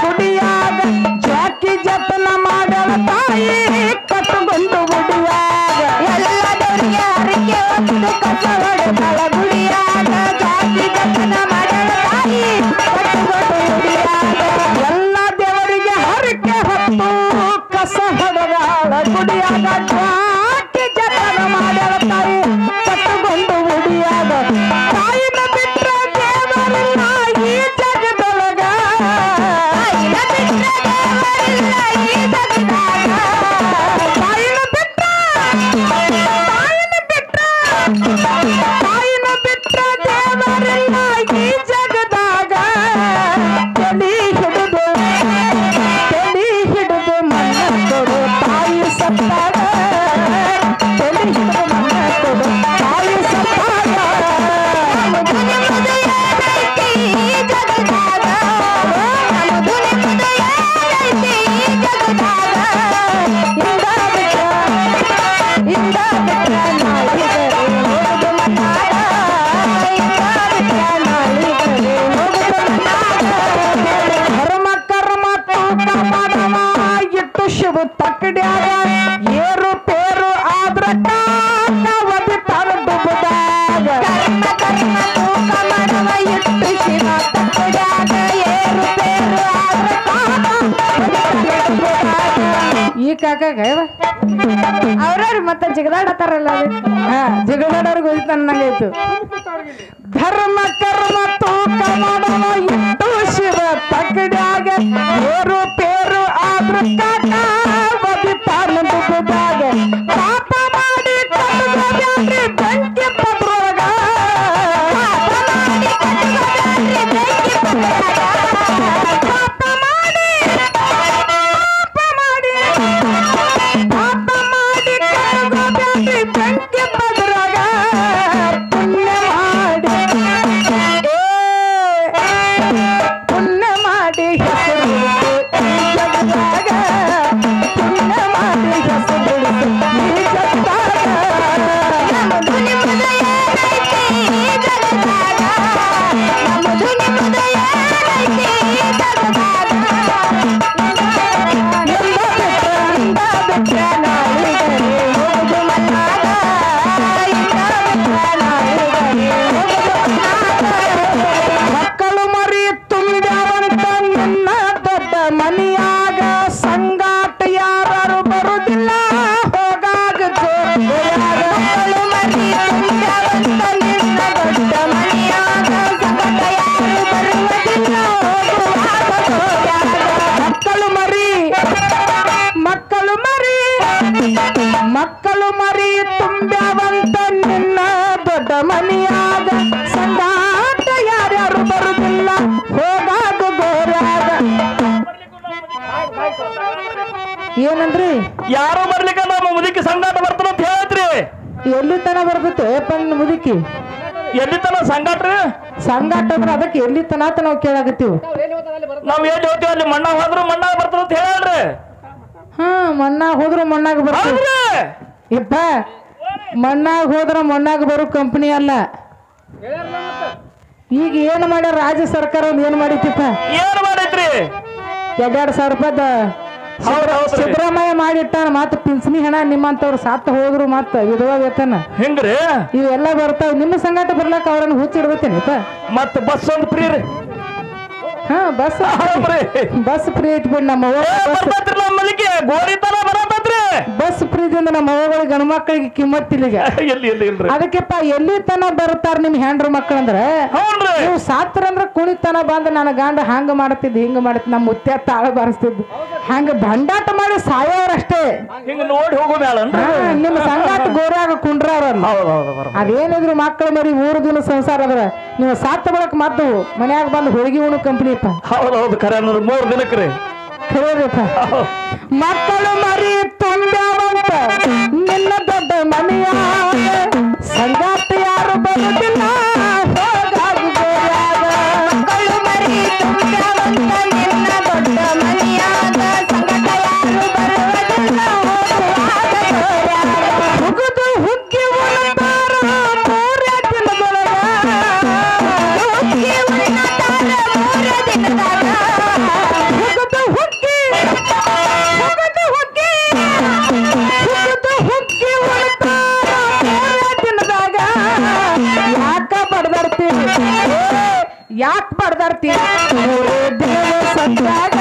ಗುಡಿಯಾಗ ಜಾಕಿ ಜತನ ಮಾಡಳ ತಾಯಿ ಕಟ್ಟುಕೊಂಡು ಗುಡಿಯಾಗ ಎಲ್ಲ ದೇವರಿಗೆ ಹರಕೆ ಹೊತ್ತು ಕಸ ಹೊಡೆದಳ ಗುಡಿಯಾಗ ಜಾಕಿ ಜತನ ಮಾಡಳ ತಾಯಿ ಕಟ್ಟುಕೊಂಡು ಗುಡಿಯಾಗ ಎಲ್ಲ ದೇವರಿಗೆ ಹರಕೆ ಹೊತ್ತು ಕಸ ಹೊಡೆದಳ ಗುಡಿಯಾಗ ಜಾಕಿ ಜತನ ಮಾಡಳ ತಾಯಿ ಕಟ್ಟುಕೊಂಡು ಗುಡಿಯಾಗ ತಾಯಿನ ಬಿಟ್ಟ ದೇವರಿಲ್ಲ ಈ ಜಗದೊಳಗ ತಾಯಿನ ಬಿಟ್ಟ ದೇವರಿಲ್ಲ ಈ ಜಗದಾಗ ತಾಯಿನ ಬಿಟ್ಟ ದೇವರಿಲ್ಲ ಈ ಜಗದಾಗ ತಲಿ ಹಿಡಿದು ಮಣ್ಣ ಕೊಡು ತಾಯಿ ಸತ್ತಾಗ ತಲಿ ಹಿಡಿದು ಮಣ್ಣ ಕೊಡು ತಾಯಿ ಸತ್ತಾಗ ಶಿವ ತಕ್ಕಡ್ಯಾಗ ಏರು ಪೇರು ಆದ್ರ ಕಾವದಿ ತರದುಬುದಾಗ ಇಟ್ಟು ಶಿವ ತಕ್ಕಡ್ಯಾಗ ಏರು ಪೇರು ಈ ಕಾಕಾಗ ಅವ್ರವ್ರು ಮತ್ತೆ ಜಿಗದಾಡತಾರಲ್ಲ ಜಿಗದಾಡೋರ್ಗೆ ಹೋಯ್ತು ಅನ್ನಂಗಾಯ್ತು ಧರ್ಮ ಕರ್ಮ ತೂಕ ಮಾಡುವ ಇಟ್ಟು ಶಿವ ತಕ್ಕಡ್ಯಾಗ ಏರು ಪೇರು ಆದ್ರ ಕಾವದಿ ತರದುಬುದಾಗ ಪಾಪ ಮಾಡಿ ಕಟ್ಟುಗಬ್ಯಾಡ್ರಿ ಬೆಂಕಿ ಪದ್ರೊಳಗ ಬೆಂಕಿ ಪದ್ರೊಳಗ ಪುಣ್ಯ ಮಾಡಿ ಹೆಸರು ಈ ಜಗದಾಗ ಪುಣ್ಯ ಮಾಡಿ ಹೆಸರು ಈ ಜಗದಾಗ ನಮ್ಮದು ನಿಮ್ಮದು ಏನೈತಿ ಈ ಜಗದಾಗ ನಮ್ಮದು ನಿಮ್ಮದು ಏನೈತಿ ಈ ಜಗದಾಗ ಇಂದ ಬಿಟ್ಟ ನಾಳಿಗರೆ ಹೋಗುದು ಮನ್ನಾಗ ಇಂದ ಬಿಟ್ಟ ನಾಳಿಗರೆ ಹೋಗುದು ಮನ್ನಾಗ ಮಕ್ಕಳು ಮರಿ ತುಂಬ್ಯಾವಂತ ನಿನ್ನ ದೊಡ್ಡ ಮನಿಯಾಗ ಸಂಗಾಟ ಯಾರು ಬರುದಿಲ್ಲ ಹೋಗಾಗ ಮಕ್ಕಳು ಮರಿ ತುಂಬ್ಯಾವಂತ ನಿನ್ನ ದೊಡ್ಡ ಮನಿಯಾಗ ಸಂಗಾಟ ಯಾರು ಬರುವುದಿಲ್ಲ ಹೋಗುವಾಗ ಮಕ್ಕಳು ಮರಿ ತುಂಬ್ಯಾವಂತ ನಿನ್ನ ದೊಡ್ಡ ಮನಿಯಾಗ ಸಂಗಾಟ ಯಾರ್ಯಾರು ಬರುದಿಲ್ಲ ಹೋಗಾಗ ಗೋರ್ಯಾಗ ಏನಂದ್ರಿ ಯಾರು ಬರ್ಲಿಕ್ಕ ನಮ್ಮ ಮುದುಕಿ ಸಂಗಾಟ ಬರ್ತಾನ ಅಂತ ಹೇಳ್ತ್ರಿ ಎಲ್ಲಿ ತನ ಬರ್ತೈತೆ ಪಣ್ಣ ಮುದುಕಿ ಎಲ್ಲಿ ತನ ಸಂಗಾಟ್ರಿ ಸಂಗಾಟ ಅಂದ್ರೆ ಅದಕ್ಕೆ ಎಲ್ಲಿ ತನ ನಾವು ಕೇಳಾಕತ್ತೀವಿ ನಾವ್ ಎಲ್ಲಿ ಹೋಗ್ತೀವಿ ಅಲ್ಲಿ ಮಣ್ಣಾಗ ಹೋದ್ರು ಮಣ್ಣಾಗ ಬರ್ತಾನ ಅಂತ ಹೇಳ್ರಿ ಮಣ್ಣಾಗ ಹೋದ್ರು ಮಣ್ಣಾಗ ಬರ್ತದೆ ಇಪ್ಪ ಮಣ್ಣಾಗ ಹೋದ್ರ ಮಣ್ಣಾಗ ಬರೋ ಕಂಪನಿ ಅಲ್ಲ ಈಗ ಏನ್ ಮಾಡ್ಯಾರ ರಾಜ್ಯ ಸರ್ಕಾರ ಏನ್ ಮಾಡೈತಿಪ್ಪ ಏನ್ ಮಾಡೈತ್ರಿ 2,000 ರೂಪಾಯಿ ಸಿದ್ದರಾಮಯ್ಯ ಮಾಡಿಟ್ಟಾನ ಮತ್ತ ಪಿಂಚಣಿ ಹಣ ನಿಮ್ಮಂತವ್ರು ಸತ್ತ ಹೋದ್ರು ಮತ್ತ ವಿಧವಾ ವೇತನ ಹೆಂಗ್ರಿ ಇವೆಲ್ಲ ಬರ್ತಾವ ನಿಮ್ಮ ಸಂಗಾಟ ಬರ್ಲಾಕ ಅವ್ರನ್ನ ಹುಚ್ಚಿಡ್ಬೇಕೇನಿಪ್ಪ ಮತ್ತ ಬಸ್ ಒಂದು ಫ್ರೀ ರೀ ಬಸ್ ಫ್ರೀ ಇಟ್ಬಿಡ್ ನಮ್ಮ ಬಸ್ ಫ್ರೀದಿಂದ ನಮ್ಮ ಅವ್ವಗಳಿಗೆ ಗಂಡು ಮಕ್ಕಳಿಗೆ ಕಿಮ್ಮತ್ತಿಲ್ಲ ಅದಕ್ಕೆಪ್ಪ ಎಲ್ಲಿ ತನ ಬರ್ತಾರ ನಿಮ್ ಹೆಂಡ್ರ ಮಕ್ಕಳಂದ್ರ ನೀವು ಸಾತ್ರ ಅಂದ್ರ ಕುಣಿತನ ಬಂದ್ ನನ್ನ ಗಂಡ ಹಂಗ ಮಾಡ್ತಿದ್ ಹಿಂಗ ಮಾಡ್ತಿದ್ ನಮ್ಮ ಮುತ್ಯ ತಾಳ ಬಾರಿಸ್ತಿದ್ ಹಂಗ ಭಂಡಾಟ ಮಾಡಿ ಸಾಯೋರಷ್ಟೇ ನೋಡಿ ಹೋಗೋದ ನಿಮ್ ಸಂಗಾಟ ಗೋರ್ಯಾಗ ಕುಂಡ್ರವ್ರಲ್ಲ ಅದೇನಿದ್ರು ಮಕ್ಕಳ ಮರಿ 3 ದಿನ ಸಂಸಾರ ಅದ್ರ ನೀವು ಸಾತ್ತ ಬಳಕ ಮದ್ದು ಮನ್ಯಾಗ ಬಂದು ಹೋಗಿ ಉಣ್ಣು ಕಂಪನಿ ಹೌದೌದು ಖರೆ 3 ದಿನಕ್ರಿ ಖರೇರಿಪ್ಪ ಮಕ್ಕಳು ಮರಿ ತುಂಬ್ಯಾವಂತ ನಿನ್ನ ದೊಡ್ಡ ಮನೆಯ ಸಂಗಾಟ ಯಾರು ಬರುದಿಲ್ಲ ಹೋಗಾಗು ಗೋರ್ಯಾಗ ಮಕ್ಕಳು ಮರಿ ತುಂಬ್ಯಾವಂತ ನಿನ್ನ ದೊಡ್ಡ ಮನೆಯಾಗ ಸಂಗಾಟ ಯಾರು ಬರುವುದಿಲ್ಲ ಹೋಗುವಾಗ ಗೋರ್ಯಾಗ ಹುಗುದು ಹುಗ್ಗಿ ಉಣ್ಣತಾರ 3 ದಿನದೊಳಗ ಹುಗ್ಗಿ ಉಣ್ಣತಾರ 3 ದಿನದಾಗ ಯಾಕೆ ಬಡ್ದಾಡ್ತಿ ಸತ್ಯಾಗ